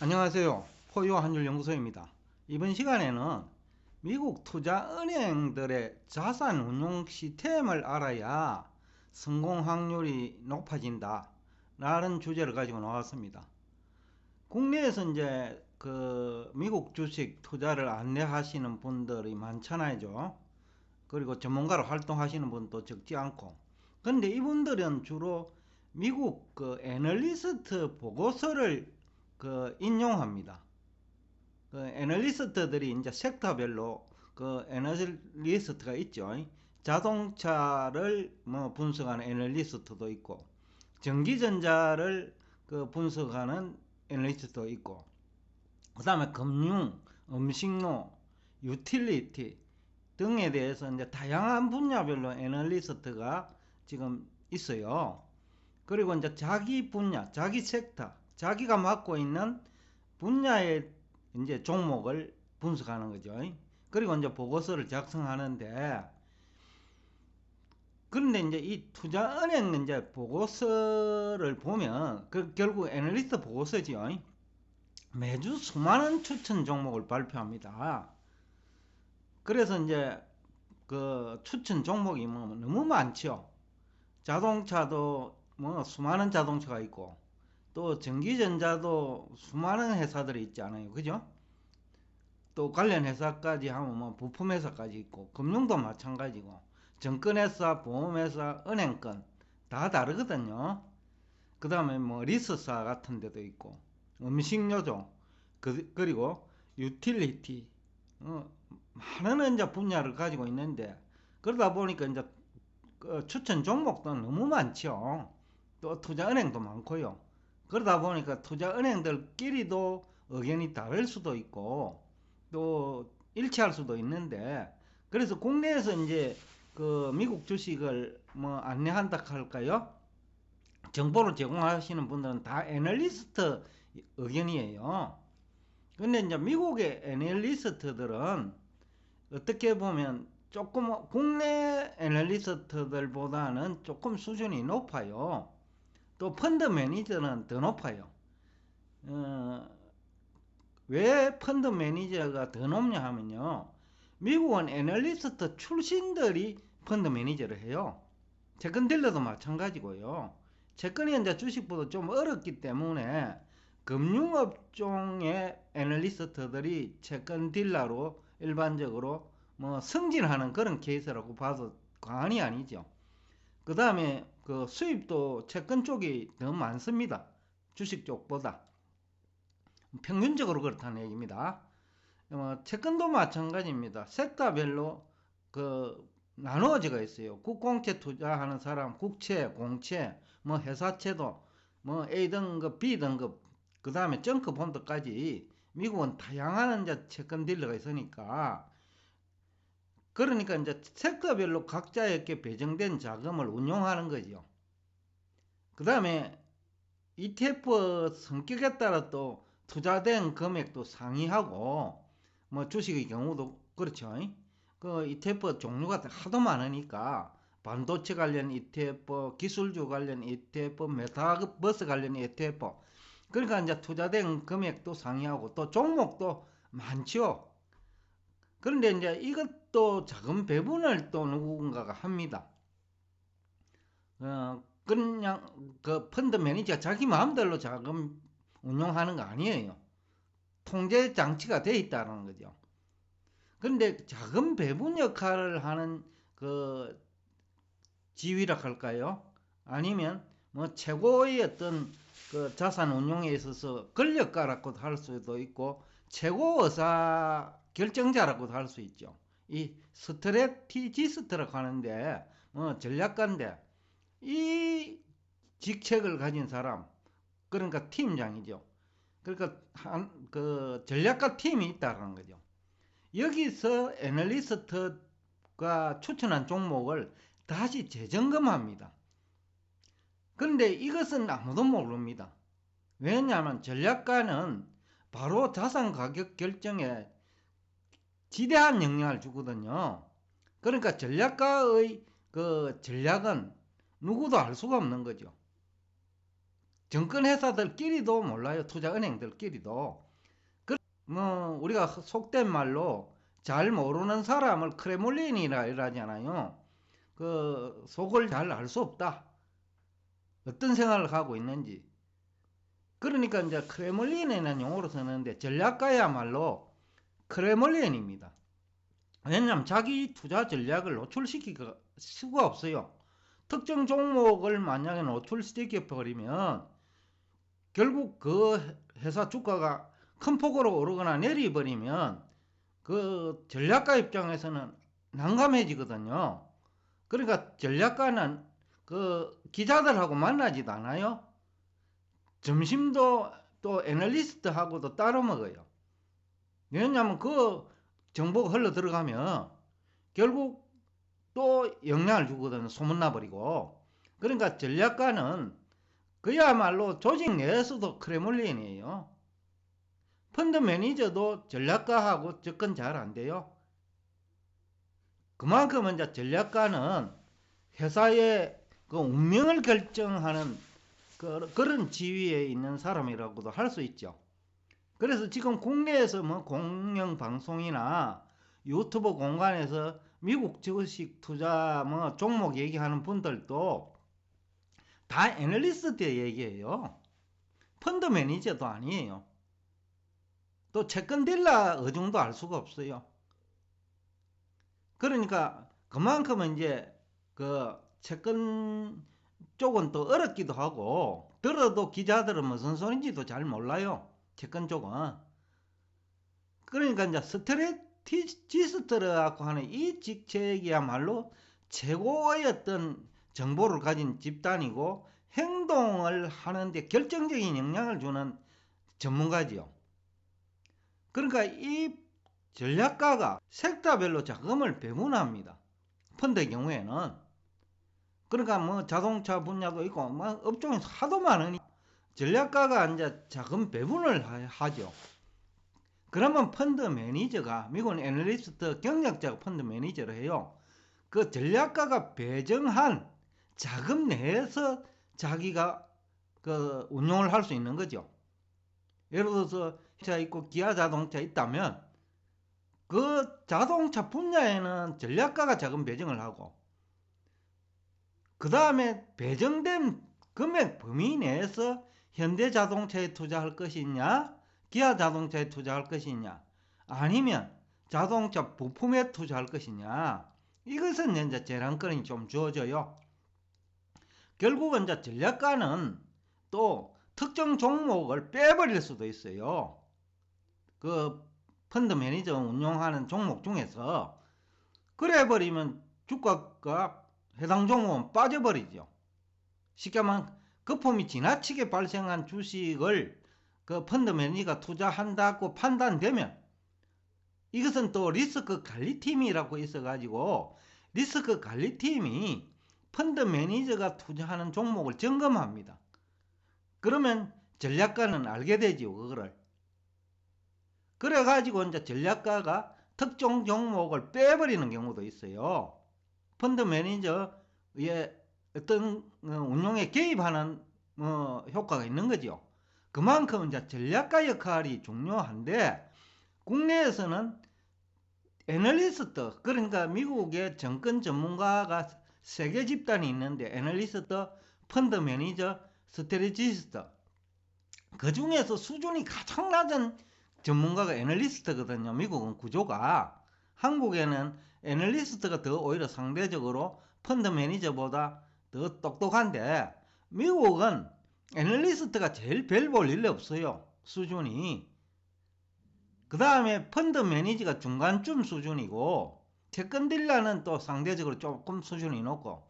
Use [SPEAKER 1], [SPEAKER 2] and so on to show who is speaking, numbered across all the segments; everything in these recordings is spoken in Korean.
[SPEAKER 1] 안녕하세요. 포유 한줄연구소입니다. 이번 시간에는 미국 투자은행들의 자산 운용 시스템을 알아야 성공 확률이 높아진다 라는 주제를 가지고 나왔습니다. 국내에서 이제 미국 주식 투자를 안내하시는 분들이 많잖아요. 그리고 전문가로 활동하시는 분도 적지 않고. 근데 이분들은 주로 미국 애널리스트 보고서를 인용합니다. 애널리스트들이 이제 섹터별로 애널리스트가 있죠. 자동차를 분석하는 애널리스트도 있고, 전기전자를 분석하는 애널리스트도 있고, 그 다음에 금융, 음식료, 유틸리티 등에 대해서 이제 다양한 분야별로 애널리스트가 지금 있어요. 그리고 이제 자기 분야, 자기 섹터, 자기가 맡고 있는 분야의 이제 종목을 분석하는 거죠. 그리고 이제 보고서를 작성하는데, 그런데 이제 이 투자은행 이제 보고서를 보면 결국 애널리스트 보고서지요. 매주 수많은 추천 종목을 발표합니다. 그래서 이제 추천 종목이 너무 많죠. 자동차도 수많은 자동차가 있고, 또 전기전자도 수많은 회사들이 있잖아요. 그죠? 또 관련 회사까지 하면 부품 회사까지 있고, 금융도 마찬가지고, 증권회사, 보험회사, 은행권 다 다르거든요. 그 다음에 리스사 같은 데도 있고, 음식료죠. 그리고 유틸리티, 많은 이제 분야를 가지고 있는데, 그러다 보니까 이제 추천 종목도 너무 많죠. 또 투자은행도 많고요. 그러다 보니까 투자은행들끼리도 의견이 다를 수도 있고 또 일치할 수도 있는데, 그래서 국내에서 이제 미국 주식을 안내한다 할까요? 정보를 제공하시는 분들은 다 애널리스트 의견이에요. 근데 이제 미국의 애널리스트들은 어떻게 보면 조금 국내 애널리스트들보다는 조금 수준이 높아요. 또 펀드 매니저는 더 높아요. 어, 왜 펀드 매니저가 더 높냐 하면요, 미국은 애널리스트 출신들이 펀드 매니저를 해요. 채권 딜러도 마찬가지고요. 채권이 이제 주식보다 좀 어렵기 때문에 금융업종의 애널리스트들이 채권 딜러로 일반적으로 승진하는 그런 케이스라고 봐도 과언이 아니죠. 그 다음에 수입도 채권 쪽이 더 많습니다. 주식 쪽보다. 평균적으로 그렇다는 얘기입니다. 채권도 마찬가지입니다. 섹터별로 나누어져 있어요. 국공채 투자하는 사람, 국채, 공채, 회사채도 A 등급, B등급, 그 다음에 정크 본드까지 미국은 다양한 이제 채권 딜러가 있으니까, 그러니까 이제 섹터별로 각자에게 배정된 자금을 운용하는 거죠. 그 다음에 ETF 성격에 따라 또 투자된 금액도 상이하고, 주식의 경우도 그렇죠. ETF 종류가 하도 많으니까 반도체 관련 ETF, 기술주 관련 ETF, 메타버스 관련 ETF. 그러니까 이제 투자된 금액도 상이하고 또 종목도 많죠. 그런데 이제 이것도 자금 배분을 또 누군가가 합니다. 그냥 펀드 매니저가 자기 마음대로 자금 운용하는 거 아니에요. 통제 장치가 돼 있다는 거죠. 그런데 자금 배분 역할을 하는 지위라 할까요? 아니면 최고의 어떤 자산 운용에 있어서 권력가라고도 할 수도 있고 최고 의사 결정자라고도 할 수 있죠. 이 스트레티지스트라고 하는데 전략가인데, 이 직책을 가진 사람, 그러니까 팀장이죠. 그러니까 전략가 팀이 있다는 거죠. 여기서 애널리스트가 추천한 종목을 다시 재점검합니다. 그런데 이것은 아무도 모릅니다. 왜냐하면 전략가는 바로 자산 가격 결정에 지대한 영향을 주거든요. 그러니까 전략가의 전략은 누구도 알 수가 없는 거죠. 정권회사들끼리도 몰라요. 투자은행들끼리도. 뭐 우리가 속된 말로 잘 모르는 사람을 크레물린이라 이러잖아요. 그 속을 잘 알 수 없다. 어떤 생각을 하고 있는지. 그러니까 이제 크레물린이라는 용어로 쓰는데 전략가야말로 크레물린입니다. 왜냐하면 자기 투자 전략을 노출시킬 수가 없어요. 특정 종목을 만약에 노출시켜 버리면 결국 그 회사 주가가 큰 폭으로 오르거나 내려버리면 그 전략가 입장에서는 난감해지거든요. 그러니까 전략가는 그 기자들하고 만나지도 않아요. 점심도 또 애널리스트하고도 따로 먹어요. 왜냐하면 그 정보가 흘러 들어가면 결국 또 영향을 주거든요. 소문나버리고. 그러니까 전략가는 그야말로 조직 내에서도 크레물린이에요. 펀드 매니저도 전략가하고 접근 잘 안 돼요. 그만큼 이제 전략가는 회사의 그 운명을 결정하는 그런 지위에 있는 사람이라고도 할 수 있죠. 그래서 지금 국내에서 뭐 공영방송이나 유튜브 공간에서 미국 주식 투자 뭐 종목 얘기하는 분들도 다 애널리스트 얘기해요. 펀드 매니저도 아니에요. 또 채권 딜러 어중도 알 수가 없어요. 그러니까 그만큼 이제 그 채권 쪽은 또 어렵기도 하고 들어도 기자들은 무슨 소린지도 잘 몰라요. 채권 쪽은. 그러니까 이제 스트레티지스트라고 하는 이 직책이야말로 최고의 어떤 정보를 가진 집단이고 행동을 하는데 결정적인 영향을 주는 전문가지요. 그러니까 이 전략가가 섹터별로 자금을 배분합니다. 펀드의 경우에는. 그러니까 뭐 자동차 분야도 있고 뭐 업종이 하도 많으니 전략가가 이제 자금 배분을 하죠. 그러면 펀드 매니저가 미국 애널리스트 경력자가 펀드 매니저를 해요. 그 전략가가 배정한 자금 내에서 자기가 그 운용을 할 수 있는 거죠. 예를 들어서 차 있고 기아 자동차 있다면 그 자동차 분야에는 전략가가 자금 배정을 하고 그 다음에 배정된 금액 범위 내에서 현대자동차에 투자할 것이냐 기아 자동차에 투자할 것이냐 아니면 자동차 부품에 투자할 것이냐 이것은 이제 재량권이 좀 주어져요. 결국은 이제 전략가는 또 특정 종목을 빼버릴 수도 있어요. 그 펀드 매니저 운용하는 종목 중에서 그래 버리면 주가가 해당 종목은 빠져버리죠. 쉽게 말하면 거품이 지나치게 발생한 주식을 그 펀드 매니저가 투자한다고 판단되면 이것은 또 리스크 관리팀이라고 있어가지고 리스크 관리팀이 펀드 매니저가 투자하는 종목을 점검합니다. 그러면 전략가는 알게 되죠, 그거를. 그래가지고 이제 전략가가 특정 종목을 빼버리는 경우도 있어요. 펀드 매니저의 어떤 운용에 개입하는 효과가 있는 거죠. 그만큼 이제 전략가 역할이 중요한데 국내에서는 애널리스트 그러니까 미국의 정권 전문가가 세 개 집단이 있는데 애널리스트, 펀드 매니저, 스트레티지스트 그 중에서 수준이 가장 낮은 전문가가 애널리스트거든요. 미국은 구조가. 한국에는 애널리스트가 더 오히려 상대적으로 펀드 매니저보다 더 똑똑한데 미국은 애널리스트가 제일 별 볼 일 없어요. 수준이. 그 다음에 펀드 매니저가 중간쯤 수준이고 채권 딜러는 또 상대적으로 조금 수준이 높고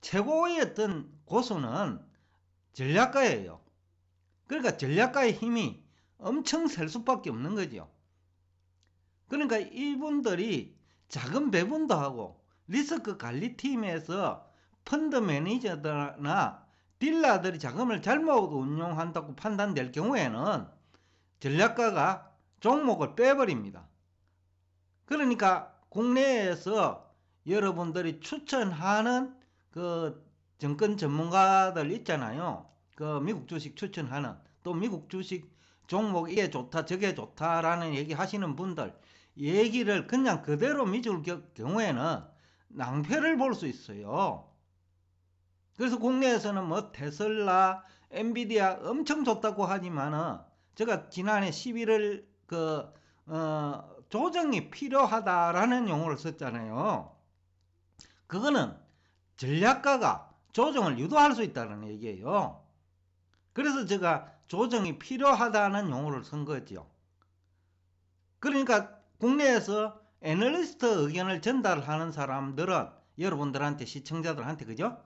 [SPEAKER 1] 최고의 어떤 고수는 전략가예요. 그러니까 전략가의 힘이 엄청 셀 수밖에 없는 거죠. 그러니까 이분들이 자금 배분도 하고 리스크 관리팀에서 펀드 매니저들이나 딜러들이 자금을 잘못 운용한다고 판단될 경우에는 전략가가 종목을 빼버립니다. 그러니까 국내에서 여러분들이 추천하는 그 정권 전문가들 있잖아요. 그 미국 주식 추천하는, 또 미국 주식 종목 이게 좋다 저게 좋다라는 얘기 하시는 분들 얘기를 그냥 그대로 믿을 경우에는 낭패를 볼 수 있어요. 그래서 국내에서는 뭐 테슬라, 엔비디아 엄청 좋다고 하지만은 제가 지난해 11월 조정이 필요하다라는 용어를 썼잖아요. 그거는 전략가가 조정을 유도할 수 있다는 얘기예요. 그래서 제가 조정이 필요하다는 용어를 쓴 거죠. 그러니까 국내에서 애널리스트 의견을 전달하는 사람들은 여러분들한테, 시청자들한테, 그죠?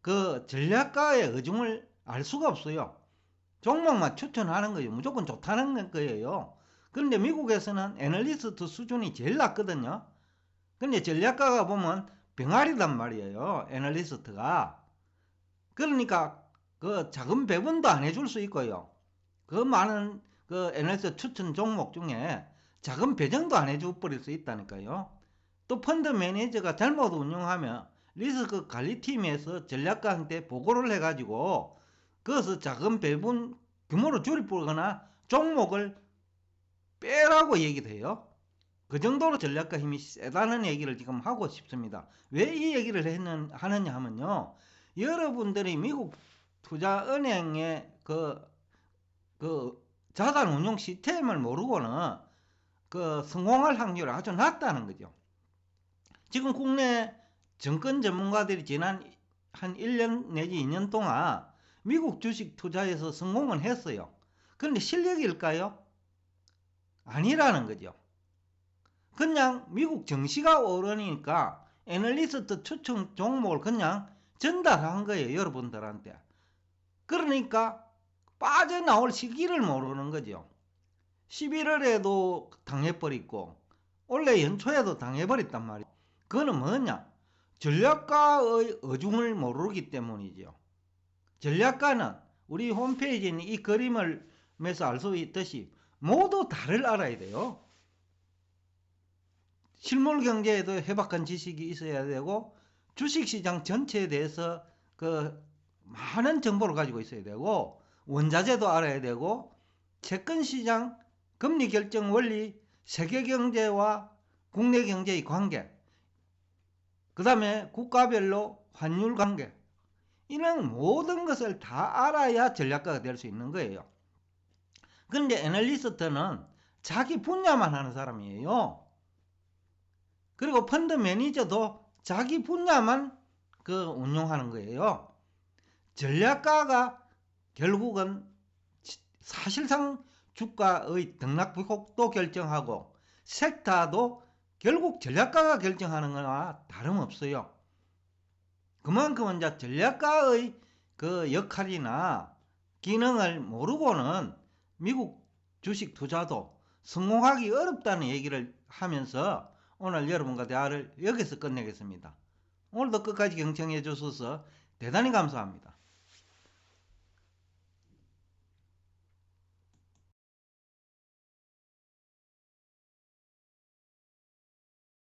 [SPEAKER 1] 그 전략가의 의중을 알 수가 없어요. 종목만 추천하는 거예요. 무조건 좋다는 거예요. 그런데 미국에서는 애널리스트 수준이 제일 낮거든요. 근데 전략가가 보면 병아리단 말이에요. 애널리스트가. 그러니까 그 작은 배분도 안 해줄 수 있고요. 그 많은 그 애널리스트 추천 종목 중에 작은 배정도 안 해줘 버릴 수 있다니까요. 또 펀드 매니저가 잘못 운영하면 리스크 관리팀에서 전략가한테 보고를 해가지고 그것을 작은 배분 규모로 줄이거나 종목을 빼라고 얘기도 해요. 그 정도로 전략가 힘이 세다는 얘기를 지금 하고 싶습니다. 왜 이 얘기를 하느냐 하면요. 여러분들이 미국 투자은행의 그 자산 운용 시스템을 모르고는 그 성공할 확률이 아주 낮다는 거죠. 지금 국내 정권 전문가들이 지난 한 1년 내지 2년 동안 미국 주식 투자에서 성공은 했어요. 그런데 실력일까요? 아니라는 거죠. 그냥 미국 증시가 오르니까 애널리스트 추천 종목을 그냥 전달한 거예요, 여러분들한테. 그러니까 빠져나올 시기를 모르는 거죠. 11월에도 당해버리고 올해 연초에도 당해버렸단 말이에요. 그거는 뭐냐? 전략가의 의중을 모르기 때문이죠. 전략가는 우리 홈페이지에 있는 이 그림을 매서 알 수 있듯이 모두 다를 알아야 돼요. 실물 경제에도 해박한 지식이 있어야 되고 주식시장 전체에 대해서 그 많은 정보를 가지고 있어야 되고 원자재도 알아야 되고 채권시장 금리 결정 원리, 세계 경제와 국내 경제의 관계, 그 다음에 국가별로 환율 관계, 이런 모든 것을 다 알아야 전략가가 될 수 있는 거예요. 그런데 애널리스트는 자기 분야만 하는 사람이에요. 그리고 펀드 매니저도 자기 분야만 그 운용하는 거예요. 전략가가 결국은 사실상 주가의 등락폭도 결정하고 섹터도 결국 전략가가 결정하는 거와 다름없어요. 그만큼 이제 전략가의 그 역할이나 기능을 모르고는 미국 주식 투자도 성공하기 어렵다는 얘기를 하면서 오늘 여러분과 대화를 여기서 끝내겠습니다. 오늘도 끝까지 경청해 주셔서 대단히 감사합니다.